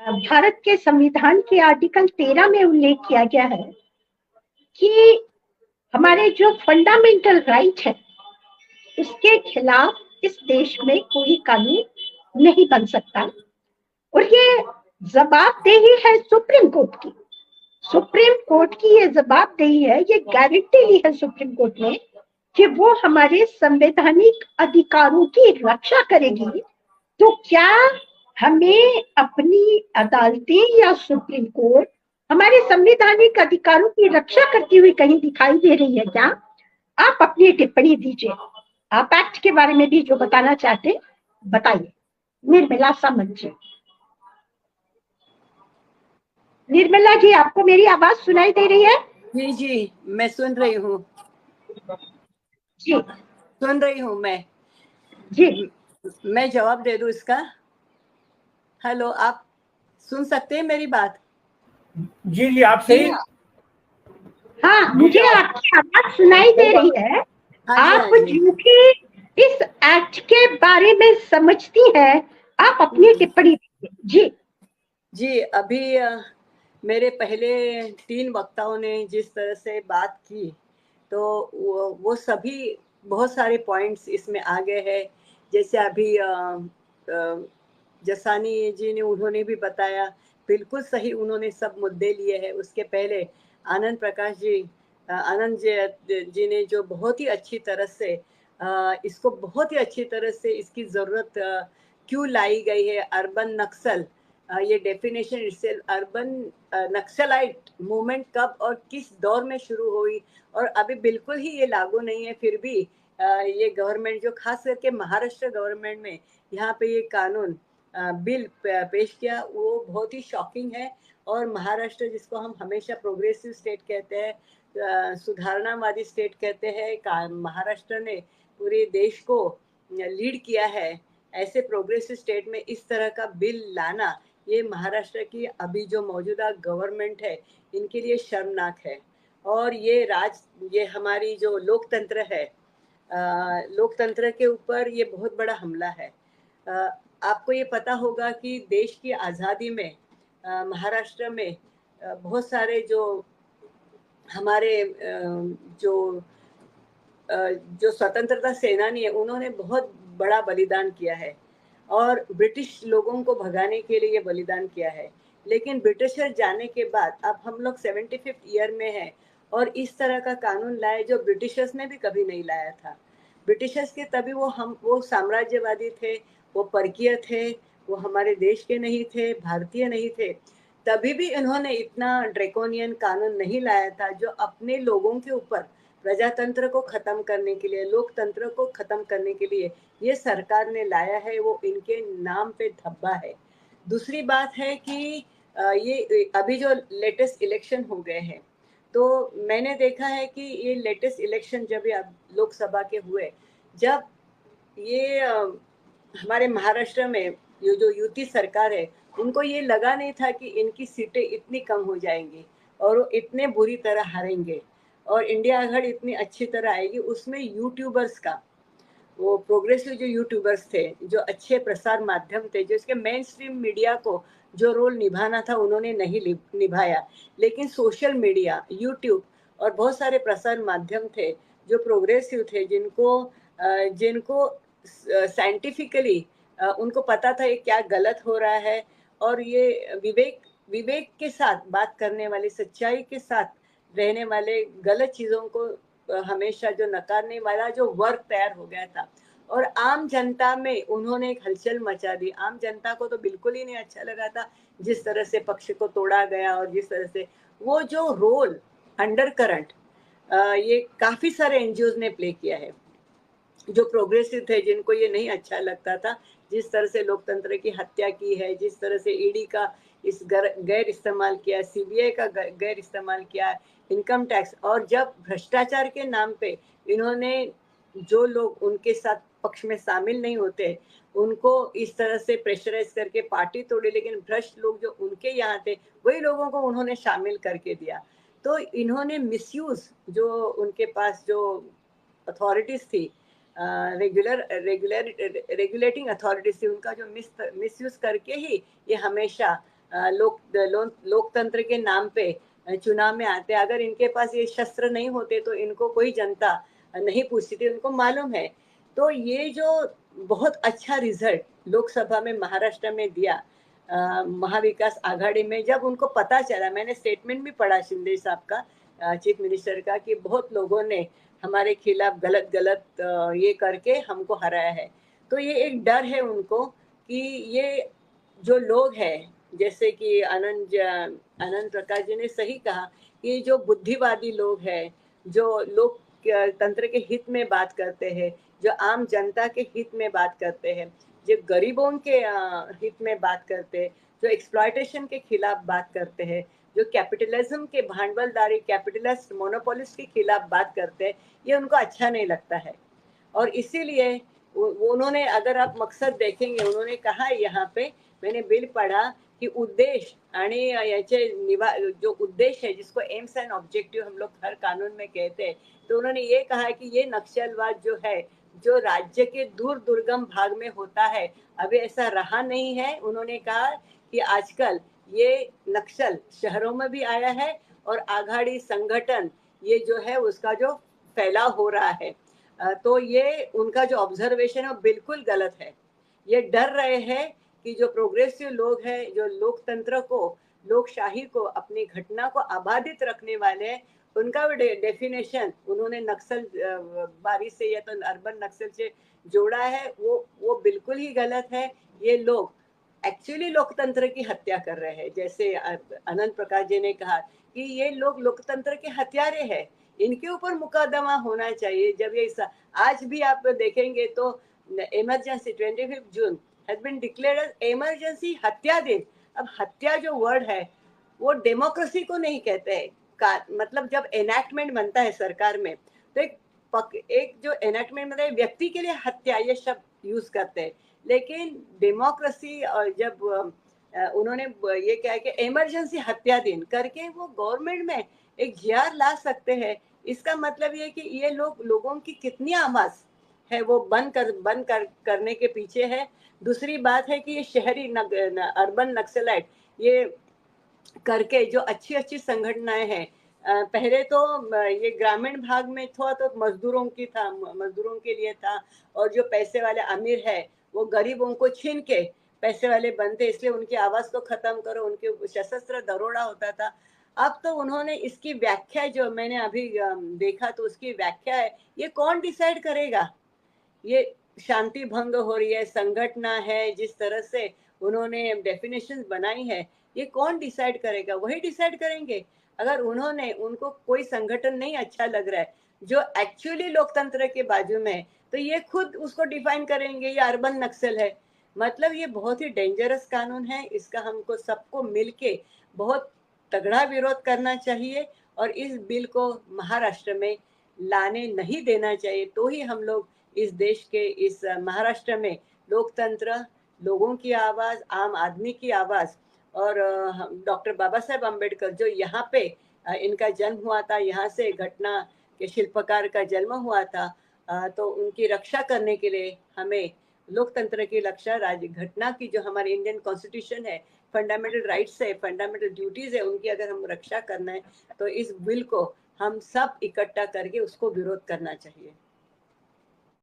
भारत के संविधान के आर्टिकल 13 में उल्लेख किया गया है कि हमारे जो फंडामेंटल राइट है उसके खिलाफ इस देश में कोई कानून नहीं बन सकता। और ये जवाबदेही है सुप्रीम कोर्ट की। सुप्रीम कोर्ट की ये जवाबदेही है, ये गारंटी ली है सुप्रीम कोर्ट ने कि वो हमारे संवैधानिक अधिकारों की रक्षा करेगी। तो क्या हमें अपनी अदालतें या सुप्रीम कोर्ट हमारे संवैधानिक अधिकारों की रक्षा करती हुई कहीं दिखाई दे रही है क्या? आप अपनी टिप्पणी दीजिए। आप एक्ट के बारे में भी जो बताना चाहते बताइए। निर्मला सामंत जी। निर्मला जी, आपको मेरी आवाज सुनाई दे रही है? जी जी, मैं सुन रही हूँ जी, सुन रही हूँ जी। मैं जवाब दे दूं इसका? हेलो, आप सुन सकते हैं मेरी बात? जी जी, आप सही। हाँ, मुझे आपकी आवाज सुनाई दे रही है। हाँ जी, आप हाँ जी। जो भी इस एक्ट के बारे में समझती हैं, आप अपनी टिप्पणी दीजिए। जी जी, अभी मेरे पहले 3 वक्ताओं ने जिस तरह से बात की, तो वो सभी बहुत सारे पॉइंट्स इसमें आ गए हैं। जैसे अभी जसानी जी ने उन्होंने भी बताया, बिल्कुल सही उन्होंने सब मुद्दे लिए हैं। उसके पहले आनंद प्रकाश जी, आनंद जी ने जो बहुत ही अच्छी तरह से इसको बहुत ही अच्छी तरह से इसकी ज़रूरत क्यों लाई गई है, अर्बन नक्सल, ये definition itself, urban naxalite movement कब और किस दौर में शुरू हुई, और अभी बिल्कुल ही ये लागू नहीं है। फिर भी ये गवर्नमेंट जो खास करके महाराष्ट्र गवर्नमेंट में यहाँ पे ये कानून बिल पेश किया, वो बहुत ही शॉकिंग है। और महाराष्ट्र, जिसको हम हमेशा प्रोग्रेसिव स्टेट कहते हैं, सुधारणावादी स्टेट कहते हैं, महाराष्ट्र ने पूरे देश को लीड किया है। ऐसे प्रोग्रेसिव स्टेट में इस तरह का बिल लाना, ये महाराष्ट्र की अभी जो मौजूदा गवर्नमेंट है इनके लिए शर्मनाक है। और ये हमारी जो लोकतंत्र है, लोकतंत्र के ऊपर ये बहुत बड़ा हमला है। आपको ये पता होगा कि देश की आज़ादी में महाराष्ट्र में बहुत सारे जो हमारे जो स्वतंत्रता सेनानी है, उन्होंने बहुत बड़ा बलिदान किया है और ब्रिटिश लोगों को भगाने के लिए बलिदान किया है। लेकिन ब्रिटिशर जाने के बाद अब हम लोग 75th ईयर में हैं और इस तरह का कानून लाए जो ब्रिटिशर्स ने भी कभी नहीं लाया था। ब्रिटिशर्स के तभी वो साम्राज्यवादी थे, वो परकीय थे, वो हमारे देश के नहीं थे, भारतीय नहीं थे। तभी भी इन्होंने इतना ड्रैकोनियन कानून नहीं लाया था जो अपने लोगों के ऊपर प्रजातंत्र को खत्म करने के लिए, लोकतंत्र को खत्म करने के लिए ये सरकार ने लाया है। वो इनके नाम पे धब्बा है। दूसरी बात है कि ये अभी जो लेटेस्ट इलेक्शन हो गए हैं, तो मैंने देखा है कि ये लेटेस्ट इलेक्शन जब लोकसभा के हुए, जब ये हमारे महाराष्ट्र में ये जो युति सरकार है, उनको ये लगा नहीं था कि इनकी सीटें इतनी कम हो जाएंगी और वो इतने बुरी तरह हारेंगे और इंडिया आघाड़ी इतनी अच्छी तरह आएगी। उसमें यूट्यूबर्स का, वो प्रोग्रेसिव जो यूट्यूबर्स थे, जो अच्छे प्रसार माध्यम थे, जो इसके मेन स्ट्रीम मीडिया को जो रोल निभाना था उन्होंने नहीं निभाया। लेकिन सोशल मीडिया, यूट्यूब और बहुत सारे प्रसार माध्यम थे जो प्रोग्रेसिव थे, जिनको साइंटिफिकली उनको पता था ये क्या गलत हो रहा है, और ये विवेक के साथ बात करने वाले, सच्चाई के साथ रहने वाले, गलत चीज़ों को हमेशा जो नकारने वाला जो वर्ग तैयार हो गया था। और आम जनता में उन्होंने एक हलचल मचा दी। आम जनता को तो बिल्कुल ही नहीं अच्छा लगा था जिस तरह से पक्ष को तोड़ा गया और जिस तरह से वो जो रोल अंडर करंट ये काफ़ी सारे एनजीओज ने प्ले किया है जो प्रोग्रेसिव थे, जिनको ये नहीं अच्छा लगता था जिस तरह से लोकतंत्र की हत्या की है, जिस तरह से ईडी का इस गैर इस्तेमाल किया, सीबीआई का गैर इस्तेमाल किया, इनकम टैक्स, और जब भ्रष्टाचार के नाम पे इन्होंने जो लोग उनके साथ पक्ष में शामिल नहीं होते उनको इस तरह से प्रेशराइज करके पार्टी तोड़ी, लेकिन भ्रष्ट लोग जो उनके यहाँ थे वही लोगों को उन्होंने शामिल करके दिया। तो इन्होंने मिसयूज, जो उनके पास जो अथॉरिटीज थी, रेगुलेटिंग अथॉरिटीज थी, उनका जो मिसयूज करके ही ये हमेशा लोकतंत्र के नाम पे चुनाव में आते। अगर इनके पास ये शस्त्र नहीं होते तो इनको कोई जनता नहीं पूछती थी, उनको मालूम है। तो ये जो बहुत अच्छा रिजल्ट लोकसभा में महाराष्ट्र में दिया महाविकास आघाड़ी में, जब उनको पता चला, मैंने स्टेटमेंट भी पढ़ा शिंदे साहब का, चीफ मिनिस्टर का, कि बहुत लोगों ने हमारे खिलाफ गलत गलत ये करके हमको हराया है। तो ये एक डर है उनको कि ये जो लोग हैं, जैसे कि आनंद प्रकाश जी ने सही कहा कि जो बुद्धिवादी लोग हैं, जो लोग तंत्र के हित में बात करते हैं, जो आम जनता के हित में बात करते हैं, जो गरीबों के हित में बात करते हैं, जो एक्सप्लॉयटेशन के खिलाफ बात करते हैं, जो कैपिटलिज्म के भांडवलदारी कैपिटलिस्ट मोनोपोलिस्ट के खिलाफ बात करते हैं, ये उनको अच्छा नहीं लगता है। और इसीलिए उन्होंने, अगर आप मकसद देखेंगे, उन्होंने कहा यहाँ पे, मैंने बिल पढ़ा कि उद्देश्य आणि याचे जो उद्देश्य है, जिसको एम्स एंड ऑब्जेक्टिव हम लोग हर कानून में कहते हैं, तो उन्होंने ये कहा कि ये नक्सलवाद जो है, जो राज्य के दूर दुर्गम भाग में होता है, अभी ऐसा रहा नहीं है। उन्होंने कहा कि आजकल ये नक्सल शहरों में भी आया है और आघाड़ी संगठन ये जो है उसका जो फैलाव हो रहा है। तो ये उनका जो ऑब्जर्वेशन है वो बिल्कुल गलत है। ये डर रहे हैं कि जो प्रोग्रेसिव लोग हैं, जो लोकतंत्र को, लोकशाही को, अपनी घटना को आबादित रखने वाले हैं, उनका डेफिनेशन उन्होंने नक्सल बारी से या तो अर्बन नक्सल से जोड़ा है, वो बिल्कुल ही गलत है। ये लोग एक्चुअली लोकतंत्र की हत्या कर रहे हैं। जैसे अनंत प्रकाश जी ने कहा कि ये लोग लोकतंत्र के हत्यारे हैं, इनके ऊपर मुकदमा होना चाहिए। जब ये आज भी आप देखेंगे तो emergency 25 June has been declared as emergency हत्या दिन। अब हत्या जो वर्ड है वो डेमोक्रेसी को नहीं कहते हैं। मतलब जब एनैक्टमेंट बनता है सरकार में, तो एक जो एनैक्टमेंट बनता है, व्यक्ति के लिए हत्या ये शब्द यूज करते हैं। लेकिन डेमोक्रेसी, और जब उन्होंने ये कहा कि इमरजेंसी हत्या दिन करके वो गवर्नमेंट में एक जीआर ला सकते हैं। इसका मतलब ये कि ये लोगों की कितनी आवाज है वो बंद करने के पीछे है। दूसरी बात है कि ये शहरी अर्बन नक्सलाइट ये करके जो अच्छी अच्छी संगठनाएं हैं, पहले तो ये ग्रामीण भाग में था तो मजदूरों के लिए था, और जो पैसे वाले अमीर है वो गरीबों को छीन के पैसे वाले बनते, इसलिए उनकी आवाज को खत्म करो, उनके सशस्त्र दरोड़ा होता था। अब तो उन्होंने इसकी व्याख्या, जो मैंने अभी देखा तो उसकी व्याख्या है, ये कौन डिसाइड करेगा? ये शांति भंग हो रही है, संगठना है, जिस तरह से उन्होंने डेफिनेशन बनाई है, ये कौन डिसाइड करेगा? वही डिसाइड करेंगे। अगर उनको कोई संगठन नहीं अच्छा लग रहा है जो एक्चुअली लोकतंत्र के बाजू में है, तो ये खुद उसको डिफाइन करेंगे ये अर्बन नक्सल है। मतलब ये बहुत ही डेंजरस कानून है। इसका हमको सबको मिलके बहुत तगड़ा विरोध करना चाहिए और इस बिल को महाराष्ट्र में लाने नहीं देना चाहिए। तो ही हम लोग इस देश के, इस महाराष्ट्र में लोकतंत्र, लोगों की आवाज, आम आदमी की आवाज, और डॉक्टर बाबा साहेब अम्बेडकर जो यहाँ पे इनका जन्म हुआ था, यहाँ से घटना के शिल्पकार का जन्म हुआ था, तो उनकी रक्षा करने के लिए हमें लोकतंत्र की रक्षा, राज्य घटना की, जो हमारे इंडियन कॉन्स्टिट्यूशन है, फंडामेंटल राइट्स है, फंडामेंटल ड्यूटीज है, उनकी अगर हम रक्षा करना है तो इस बिल को हम सब इकट्ठा करके उसको विरोध करना चाहिए।